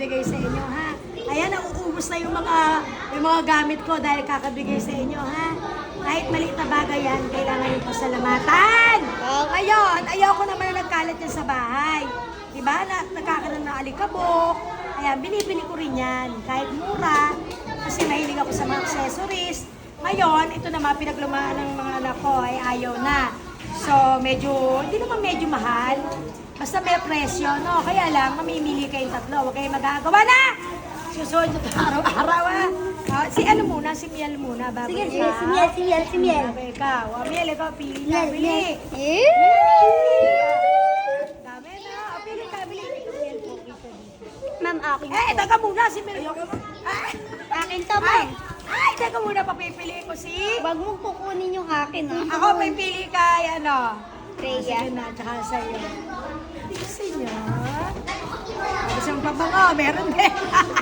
kakabigay sa inyo, ha? Ayan, nauubos na yung mga gamit ko dahil kakabigay sa inyo, ha? Kahit maliit na bagay yan, kailangan yung pasalamatan. Ngayon, ayoko naman na nagkalat yan sa bahay. Diba? Nagkakaroon ng alikabok. Ayan, binibili ko rin yan. Kahit mura, kasi mahilig ako sa mga accessories. Ngayon, ito naman, pinaglumaan ng mga anak ko ay ayaw na. So, hindi naman medyo mahal. Basta may presyo, no? Kaya lang, mamimili kayong tatlo. Huwag kayong magagawa na! Susunod ito araw-araw, ha? Si Miel muna. Bago Sige, ikaw. si Miel. Bago ikaw. Miel, ikaw, pili ka, Miel, pili. Miel. Dami na. Pili ka, pili. Miel po, kita dito. Ma'am, akin Teka muna, si Miel. Akin to, ma'am. Teka muna, papipili ko si... Huwag mong kukunin yung akin, ha? Ako, pipili kay, Rhea. Sige na, tsaka sa'yo. Gusto niya? Gusto mong pabango, meron din.